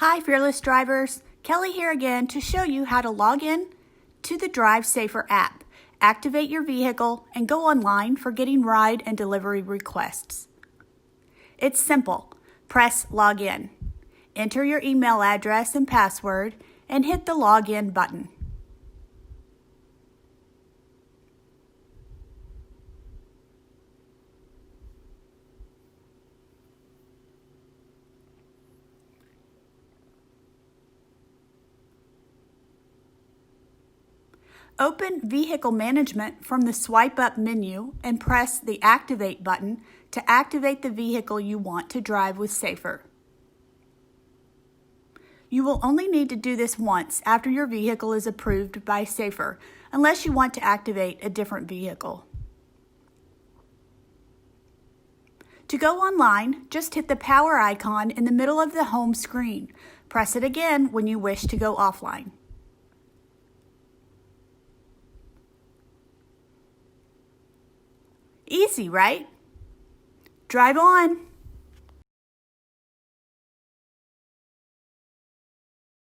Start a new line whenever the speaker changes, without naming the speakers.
Hi Fearless Drivers, Kelly here again to show you how to log in to the Drive Safer app, activate your vehicle, and go online for getting ride and delivery requests. It's simple. Press Login. Enter your email address and password and hit the Login button. Open Vehicle Management from the Swipe Up menu and press the Activate button to activate the vehicle you want to drive with Safr. You will only need to do this once after your vehicle is approved by Safr, unless you want to activate a different vehicle. To go online, just hit the power icon in the middle of the home screen. Press it again when you wish to go offline. Easy, right? Drive on!